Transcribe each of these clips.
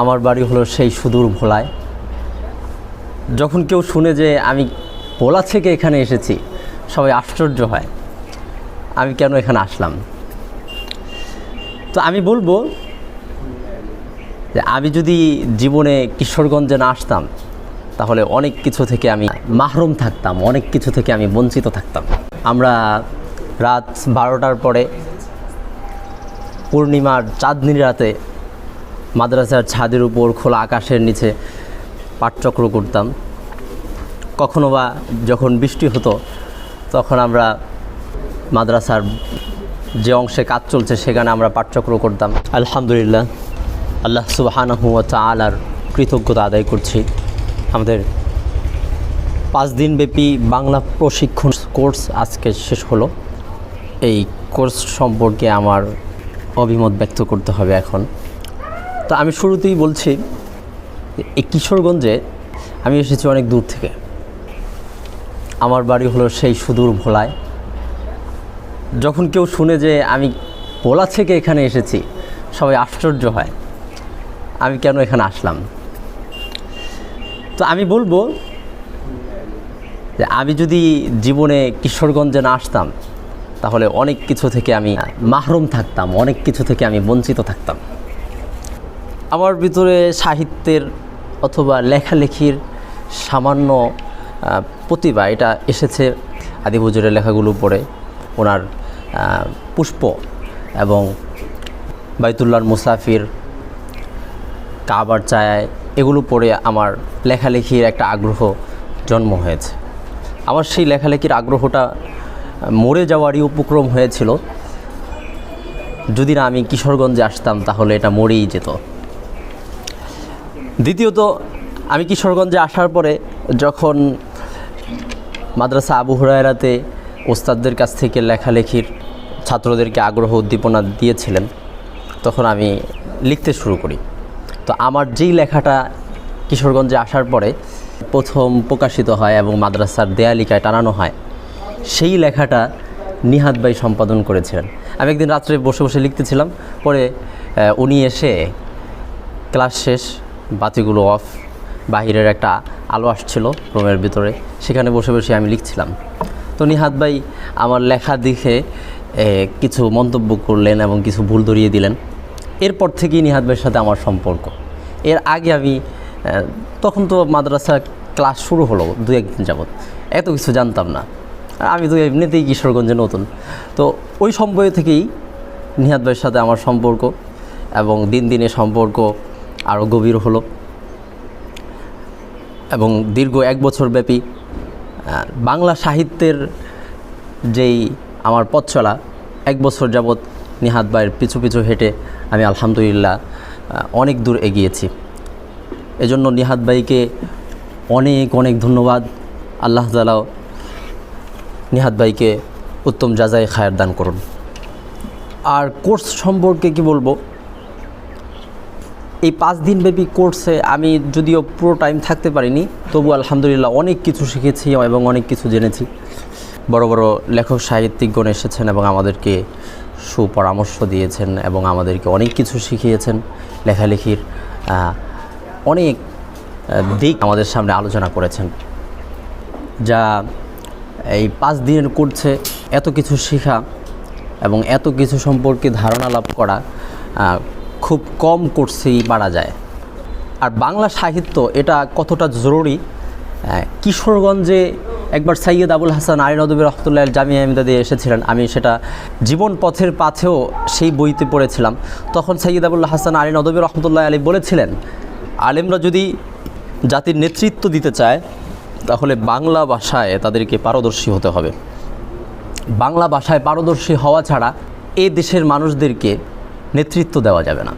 আমার বাড়ি হলো সেই সুদূর ভোলায়। যখন কেউ শুনে যে আমি ভোলা থেকে এখানে এসেছি, সবাই আশ্চর্য হয় আমি কেন এখানে আসলাম। তো আমি বলবো যে আমি যদি জীবনে কিশোরগঞ্জে না আসতাম তাহলে অনেক কিছু থেকে আমি মাহরুম থাকতাম, অনেক কিছু থেকে আমি বঞ্চিত থাকতাম। আমরা রাত 12টার পরে পূর্ণিমার চাঁদনির রাতে মাদ্রাসার ছাদের উপর খোলা আকাশের নিচে পাঠচক্র করতাম। কখনো বা যখন বৃষ্টি হতো তখন আমরা মাদ্রাসার যে অংশে কাজ চলছে সেখানে আমরা পাঠচক্র করতাম। আলহামদুলিল্লাহ, আল্লাহ সুবহানাহু ওয়া তাআলার কৃতজ্ঞতা আদায় করছি। আমাদের 5 দিনব্যাপী বাংলা প্রশিক্ষণ কোর্স আজকে শেষ হলো। এই কোর্স সম্পর্কে আমার অভিমত ব্যক্ত করতে হবে এখন। তো আমি শুরুতেই বলছি, এই কিশোরগঞ্জে আমি এসেছি অনেক দূর থেকে। আমার বাড়ি হলো সেই সুদূর ভোলায়। যখন কেউ শুনে যে আমি ভোলা থেকে এখানে এসেছি, সবাই আশ্চর্য হয় আমি কেন এখানে আসলাম। তো আমি বলবো যে আমি যদি জীবনে কিশোরগঞ্জে না আসতাম তাহলে অনেক কিছু থেকে আমি মাহরুম থাকতাম, অনেক কিছু থেকে আমি বঞ্চিত থাকতাম। আমার ভিতরে সাহিত্যের অথবা লেখালেখির সামান্য প্রতিভা এটা এসেছে আদিব হুজুরের লেখাগুলো পড়ে, ওনার পুষ্প এবং বাইতুল্লাহর মুসাফির, কাবার ছায়ায়, এগুলো পড়ে আমার লেখালেখির একটা আগ্রহ জন্ম হয়েছে। আমার সেই লেখালেখির আগ্রহটা মরে যাওয়ারই উপক্রম হয়েছিল। যদি না আমি কিশোরগঞ্জে আসতাম তাহলে এটা মরেই যেত। দ্বিতীয়ত, আমি কিশোরগঞ্জে আসার পরে যখন মাদ্রাসা আবু হুরায়রাতে ওস্তাদদের কাছ থেকে লেখালেখির ছাত্রদেরকে আগ্রহ উদ্দীপনা দিয়েছিলেন, তখন আমি লিখতে শুরু করি। তো আমার যেই লেখাটা কিশোরগঞ্জে আসার পরে প্রথম প্রকাশিত হয় এবং মাদ্রাসার দেয়ালিকায় টানানো হয়, সেই লেখাটা নিহাদ ভাই সম্পাদন করেছিলেন। আমি একদিন রাত্রে বসে বসে লিখতেছিলাম, পরে উনি এসে ক্লাস শেষ, বাতিগুলো অফ, বাহিরের একটা আলো আসছিল রুমের ভিতরে, সেখানে বসে বসে আমি লিখছিলাম। তো নিহাদ ভাই আমার লেখা দেখে কিছু মন্তব্য করলেন এবং কিছু ভুল ধরিয়ে দিলেন। এরপর থেকেই নিহাদ ভাইয়ের সাথে আমার সম্পর্ক। এর আগে আমি তখন তো মাদ্রাসা ক্লাস শুরু হলো 2-1 দিন যাবত, এত কিছু জানতাম না। আমি তো এমনিতেই কিশোরগঞ্জে নতুন। তো ওই সময় থেকেই নিহাদ ভাইয়ের সাথে আমার সম্পর্ক, এবং দিন দিনে সম্পর্ক আরও গভীর হলো এবং দীর্ঘ 1 বছর ব্যাপী বাংলা সাহিত্যের যেই আমার পথ চলা, 1 বছর যাবৎ নিহাদ ভাইয়ের পিছু পিছু হেঁটে আমি আলহামদুলিল্লাহ অনেক দূর এগিয়েছি। এজন্য নিহাদ ভাইকে অনেক অনেক ধন্যবাদ। আল্লাহ তাআলা নিহাদ ভাইকে উত্তম জাযায়ে খায়ের দান করুন। আর কোর্স সম্পর্কে কি বলবো, এই 5 দিনব্যাপী কোর্সে আমি যদিও পুরো টাইম থাকতে পারিনি, তবু আলহামদুলিল্লাহ অনেক কিছু শিখেছি এবং অনেক কিছু জেনেছি। বড় বড় লেখক সাহিত্যিকগণ এসেছেন এবং আমাদেরকে সুপরামর্শ দিয়েছেন এবং আমাদেরকে অনেক কিছু শিখিয়েছেন। লেখালেখির অনেক দিক আমাদের সামনে আলোচনা করেছেন, যা এই 5 দিনের কোর্সে এত কিছু শেখা এবং এত কিছু সম্পর্কে ধারণা লাভ করা খুব কম কোর্সেই পারা যায়। আর বাংলা সাহিত্য এটা কতটা জরুরি, কিশোরগঞ্জে একবার সৈয়দ আবুল হাসান আলী নদভী রহমতুল্লাহ জামিয়া ইমদাদে এসেছিলেন। আমি সেটা জীবন পথের পাথেও সেই বইতে পড়েছিলাম। তখন সৈয়দ আবুল হাসান আলী নদভী রহমতুল্লাহ আলী বলেছিলেন, আলেমরা যদি জাতির নেতৃত্ব দিতে চায় তাহলে বাংলা ভাষায় তাদেরকে পারদর্শী হতে হবে। বাংলা ভাষায় পারদর্শী হওয়া ছাড়া এ দেশের মানুষদেরকে নেতৃত্ব দেওয়া যাবে না।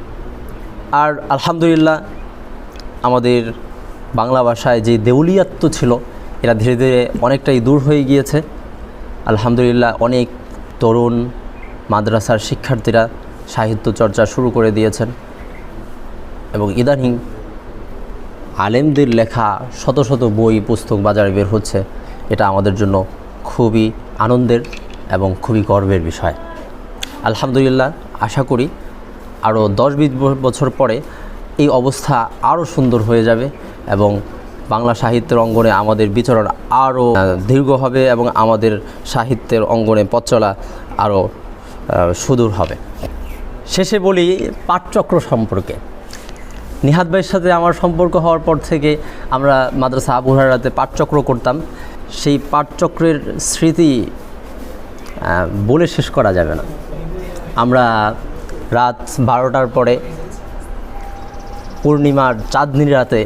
আর আলহামদুলিল্লাহ আমাদের বাংলা ভাষায় যে দেউলিয়াত্ব ছিল, এরা ধীরে ধীরে অনেকটাই দূর হয়ে গিয়েছে। আলহামদুলিল্লাহ অনেক তরুণ মাদ্রাসার শিক্ষার্থীরা সাহিত্য চর্চা শুরু করে দিয়েছেন এবং ইদানিং আলেমদের লেখা শত শত বই পুস্তক বাজারে বের হচ্ছে। এটা আমাদের জন্য খুবই আনন্দের এবং খুবই গর্বের বিষয়। আলহামদুলিল্লাহ আশা করি আরও 10-20 বছর পরে এই অবস্থা আরও সুন্দর হয়ে যাবে এবং বাংলা সাহিত্যের অঙ্গনে আমাদের বিচরণ আরও দীর্ঘ হবে এবং আমাদের সাহিত্যের অঙ্গনে পথ চলা আরও সুদূর হবে। শেষে বলি পাঠচক্র সম্পর্কে। নিহাদ ভাইয়ের সাথে আমার সম্পর্ক হওয়ার পর থেকে আমরা মাদ্রাসা আবু হুরায়রাতে পাঠচক্র করতাম। সেই পাঠচক্রের স্মৃতি বলে শেষ করা যাবে না। আমরা রাত 12টার পরে পূর্ণিমার চাঁদনি রাতে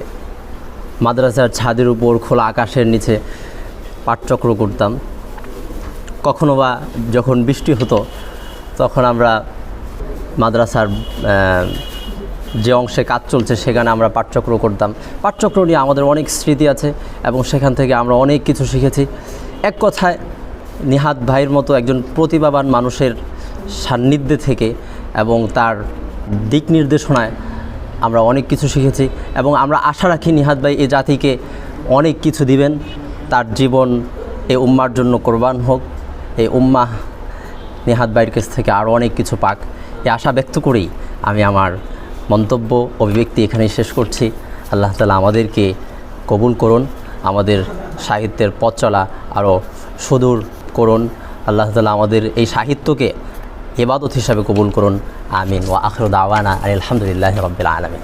মাদ্রাসার ছাদের উপর খোলা আকাশের নিচে পাঠচক্র করতাম। কখনো বা যখন বৃষ্টি হতো তখন আমরা মাদ্রাসার যে অংশে কাজ চলছে সেখানে আমরা পাঠচক্র করতাম। পাঠচক্র নিয়ে আমাদের অনেক স্মৃতি আছে এবং সেখান থেকে আমরা অনেক কিছু শিখেছি। এক কথায় নিহাদ ভাইয়ের মতো একজন প্রতিভাবান মানুষের সান্নিধ্যে থেকে এবং তার দিক নির্দেশনায় আমরা অনেক কিছু শিখেছি এবং আমরা আশা রাখি নিহাদ ভাই এ জাতিকে অনেক কিছু দিবেন। তার জীবন এই উম্মার জন্য কোরবান হোক, এই উম্মাহ নিহাদ ভাইয়ের কাছ থেকে আরও অনেক কিছু পাক, এই আশা ব্যক্ত করেই আমি আমার মন্তব্য অভিব্যক্তি এখানেই শেষ করছি। আল্লাহ তাআলা আমাদেরকে কবুল করুন, আমাদের সাহিত্যের পথ চলা আরও সুদূর করুন। আল্লাহ তাআলা আমাদের এই সাহিত্যকে ইবাদত হিসাবে কবুল করুন। আমিন। ওয়া আখিরু দাওয়ানা আলহামদুলিল্লাহি রাব্বিল আলামিন।